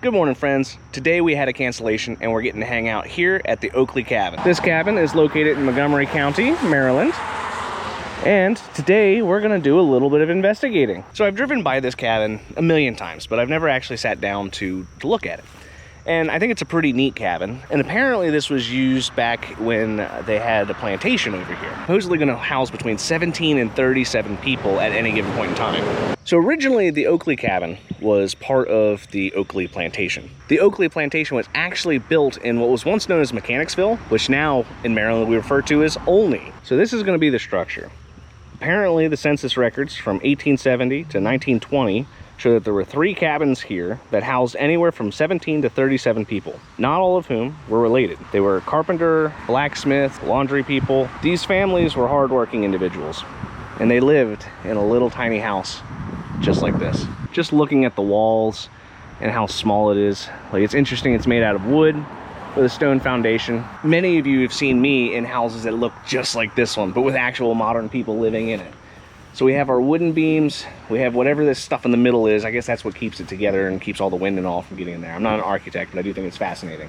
Good morning, friends. Today we had a cancellation and we're getting to hang out here at the Oakley Cabin. This cabin is located in Montgomery County, Maryland. And today we're gonna do a little bit of investigating. So I've driven by this cabin a million times, but I've never actually sat down to look at it. And I think it's a pretty neat cabin. And apparently this was used back when they had a plantation over here. Supposedly gonna house between 17 and 37 people at any given point in time. So originally the Oakley Cabin was part of the Oakley Plantation. The Oakley Plantation was actually built in what was once known as Mechanicsville, which now in Maryland we refer to as Olney. So this is gonna be the structure. Apparently the census records from 1870 to 1920 show that there were 3 cabins here that housed anywhere from 17 to 37 people, not all of whom were related. They were carpenter, blacksmith, laundry people. These families were hardworking individuals, and they lived in a little tiny house just like this. Just looking at the walls and how small it is, like, it's interesting. It's made out of wood with a stone foundation. Many of you have seen me in houses that look just like this one, but with actual modern people living in it. So we have our wooden beams, we have whatever this stuff in the middle is. I guess that's what keeps it together and keeps all the wind and all from getting in there. I'm not an architect, but I do think it's fascinating.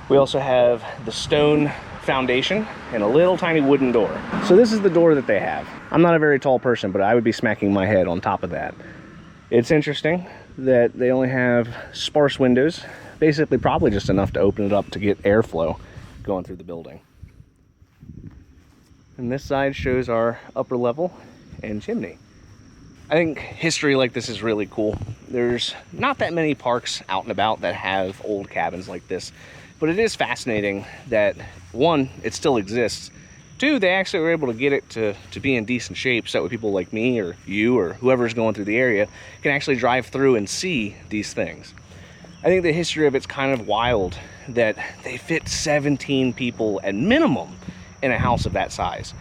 We also have the stone foundation and a little tiny wooden door. So this is the door that they have. I'm not a very tall person, but I would be smacking my head on top of that. It's interesting that they only have sparse windows, basically probably just enough to open it up to get airflow going through the building. And this side shows our upper level and chimney. I think history like this is really cool. There's not that many parks out and about that have old cabins like this, but it is fascinating that, one, it still exists. 2, they actually were able to get it to be in decent shape, so that way people like me or you or whoever's going through the area can actually drive through and see these things. I think the history of it's kind of wild that they fit 17 people at minimum in a house of that size.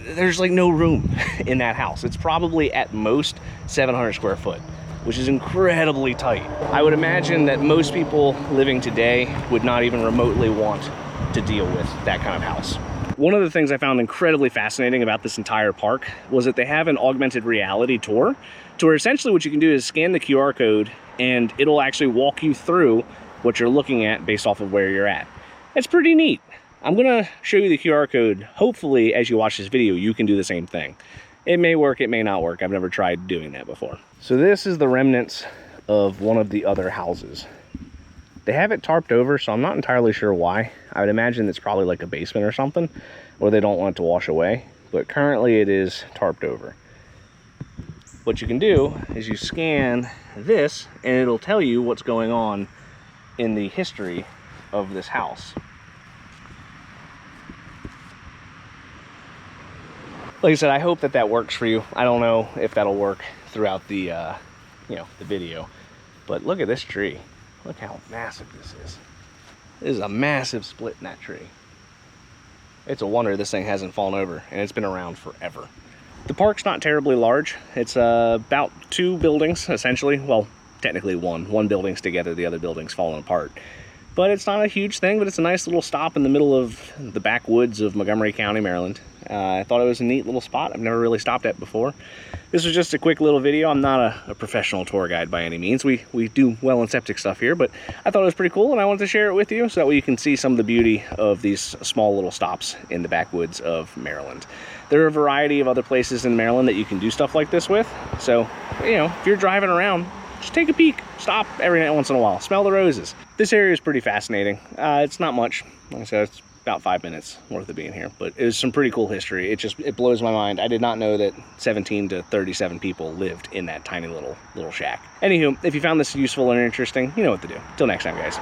There's like no room in that house. It's probably at most 700 square foot, which is incredibly tight. I would imagine that most people living today would not even remotely want to deal with that kind of house. One of the things I found incredibly fascinating about this entire park was that they have an augmented reality tour, to where essentially what you can do is scan the QR code and it'll actually walk you through what you're looking at based off of where you're at. It's pretty neat. I'm gonna show you the QR code. Hopefully, as you watch this video, you can do the same thing. It may work, it may not work. I've never tried doing that before. So this is the remnants of one of the other houses. They have it tarped over, so I'm not entirely sure why. I would imagine it's probably like a basement or something, or they don't want it to wash away, but currently it is tarped over. What you can do is you scan this, and it'll tell you what's going on in the history of this house. Like I said, I hope that works for you. I don't know if that'll work throughout the, the video, but look at this tree. Look how massive this is. This is a massive split in that tree. It's a wonder this thing hasn't fallen over, and it's been around forever. The park's not terribly large. It's about 2 buildings, essentially. Well, technically one. One building's together, the other building's falling apart. But it's not a huge thing, but it's a nice little stop in the middle of the backwoods of Montgomery County, Maryland. I thought it was a neat little spot. I've never really stopped at before. This was just a quick little video. I'm not a professional tour guide by any means. We do well in septic stuff here, but I thought it was pretty cool, and I wanted to share it with you so that way you can see some of the beauty of these small little stops in the backwoods of Maryland. There are a variety of other places in Maryland that you can do stuff like this with. So, if you're driving around, just take a peek, stop every once in a while, smell the roses. This area is pretty fascinating. It's not much. Like I said, it's about 5 minutes worth of being here, but it was some pretty cool history. It blows my mind. I did not know that 17 to 37 people lived in that tiny little shack. Anywho, if you found this useful and interesting, you know what to do. Till next time, guys.